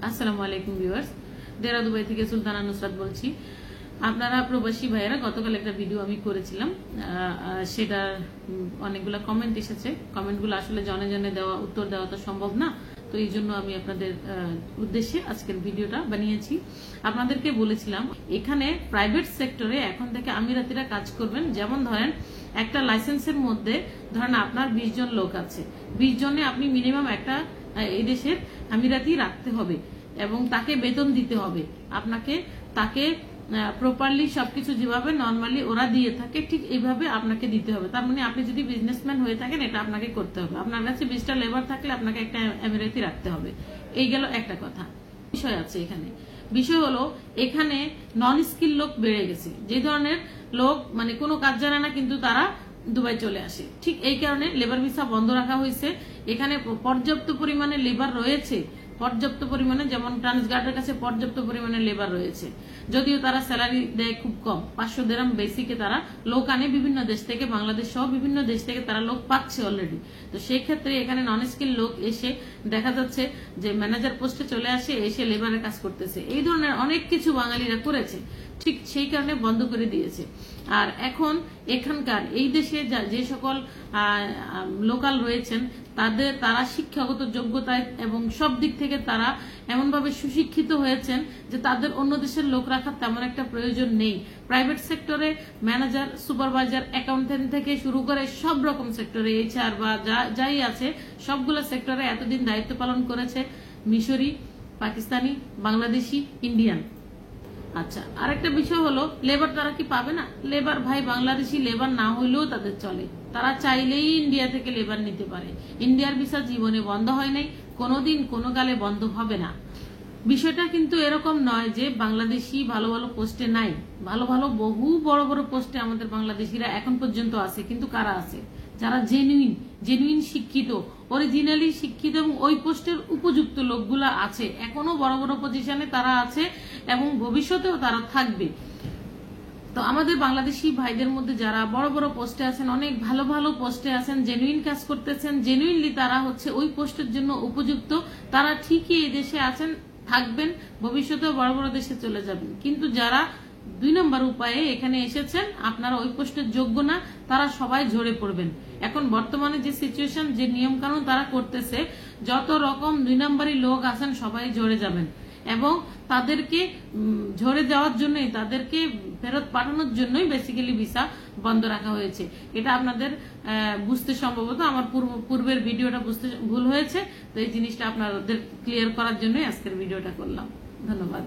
আসসালামু আলাইকুম viewers, দেরা Dubai থেকে সুলতানা নুসরাত বলছি। আপনারা প্রবাসী ভাইয়েরা গতকাল একটা ভিডিও আমি করেছিলাম, সেটা অনেকগুলো কমেন্ট এসেছে। কমেন্টগুলো আসলে জনে জনে উত্তর দেওয়া তো সম্ভব না, তো এই জন্য আমি আপনাদের উদ্দেশ্যে আজকের ভিডিওটা বানিয়েছি। আপনাদেরকে বলেছিলাম এখানে প্রাইভেট সেক্টরে এখন থেকে আমিরাতিরা কাজ করবেন। যেমন ধরেন একটা লাইসেন্সের মধ্যে ধরেন আপনার 20 জন লোক আছে, 20 জনে আপনি মিনিমাম একটা এই দেশের আমিরাতি রাখতে হবে এবং তাকে বেতন দিতে হবে। আপনাকে তাকে প্রপারলি সবকিছু যেভাবে নর্মালি ওরা দিয়ে থাকে ঠিক এইভাবে আপনাকে দিতে হবে। তার মানে আপনি যদি বিজনেসম্যান হয়ে থাকেন এটা আপনাকে করতে হবে। আপনার কাছে 20টা লেবার থাকলে আপনাকে একটা আমিরাতি রাখতে হবে। এই গেল একটা কথা। বিষয় আছে এখানে, বিষয় হলো এখানে নন স্কিল লোক বেড়ে গেছে। যে ধরনের লোক মানে কোনো কাজ জানে না কিন্তু তারা দুবাই চলে আসে, ঠিক এই কারণে লেবার ভিসা বন্ধ রাখা হয়েছে। এখানে পর্যাপ্ত পরিমাণে লেবার রয়েছে, পর্যাপ্ত পরিমাণে, যেমন ট্রান্সগার্ডের কাছে পর্যাপ্ত পরিমাণে লেবার রয়েছে, যদিও তারা স্যালারি দেয় খুব কম, 500 দিরহাম বেসিকে তারা লোক আনে বিভিন্ন দেশ থেকে, বাংলাদেশ সহ বিভিন্ন দেশ থেকে তারা লোক পাচ্ছে অলরেডি। তো সেই ক্ষেত্রে এখানে নন স্কিল লোক এসে দেখা যাচ্ছে যে ম্যানেজার পোস্টে চলে আসে, এসে লেবারের কাজ করতেছে। এই ধরনের অনেক কিছু বাঙালিরা করেছে, ঠিক সেই কারণে বন্ধ করে দিয়েছে। আর এখন এখানকার এই দেশে যে সকল লোকাল রয়েছেন তারা শিক্ষাগত যোগ্যতায় এবং সব দিক থেকে তারা এমনভাবে সুশিক্ষিত হয়েছেন যে তাদের অন্য দেশের লোক রাখার তেমন একটা প্রয়োজন নেই। প্রাইভেট সেক্টরে ম্যানেজার, সুপারভাইজার, অ্যাকাউন্টেন্ট থেকে শুরু করে সব রকম সেক্টরে, এইচআর বা যাই আছে সবগুলো সেক্টরে এতদিন দায়িত্ব পালন করেছে মিশরি, পাকিস্তানি, বাংলাদেশি, ইন্ডিয়ান। আচ্ছা, আরেকটা বিষয় হলো লেবার তারা কি পাবে না? লেবার ভাই, বাংলাদেশি লেবার না হইলেও তাদের চলে, তারা চাইলেই ইন্ডিয়া থেকে লেবার নিতে পারে। ইন্ডিয়ার ভিসা জীবনে বন্ধ হয় নাই, কোনোদিন কোনো কালে বন্ধ হবে না। বিষয়টা কিন্তু এরকম নয় যে বাংলাদেশি ভালো ভালো পোস্টে নাই, ভালো ভালো বহু বড় বড় পোস্টে আমাদের বাংলাদেশিরা এখন পর্যন্ত আছে। কিন্তু কারা আছে? যারা জেনুইন শিক্ষিত, অরিজিনালি শিক্ষিত এবং ওই পোস্টের উপযুক্ত লোকগুলা আছে, এখনো বড় বড় পজিশনে তারা আছে এবং ভবিষ্যতেও তারা থাকবে। তো আমাদের বাংলাদেশি ভাইদের মধ্যে যারা বড় বড় পোস্টে আছেন, অনেক ভালো ভালো পোস্টে আছেন, জেনুইন কাজ করতেছেন, জেনুইনলি তারা হচ্ছে ওই পোস্টের জন্য উপযুক্ত, তারা ঠিকই এই দেশে আছেন, থাকবেন, ভবিষ্যতেও বড় বড় দেশে চলে যাবেন। কিন্তু যারা 2 নম্বর উপায়ে এখানে এসেছেন, আপনারা ওই পোস্টের যোগ্য না, তারা সবাই ঝরে পড়বেন। এখন বর্তমানে যে সিচুয়েশন, যে নিয়ম কানুন তারা করতেছে, যত রকম 2 নম্বরই লোক আছেন সবাই ঝরে যাবেন এবং তাদেরকে ঝরে যাওয়ার জন্যই, তাদেরকে ফেরত পাঠানোর জন্যই বেসিক্যালি ভিসা বন্ধ রাখা হয়েছে। এটা আপনাদের বুঝতে সম্ভবত আমার পূর্বের ভিডিওটা বুঝতে ভুল হয়েছে, তো এই জিনিসটা আপনাদের ক্লিয়ার করার জন্যই আজকের ভিডিওটা করলাম। ধন্যবাদ।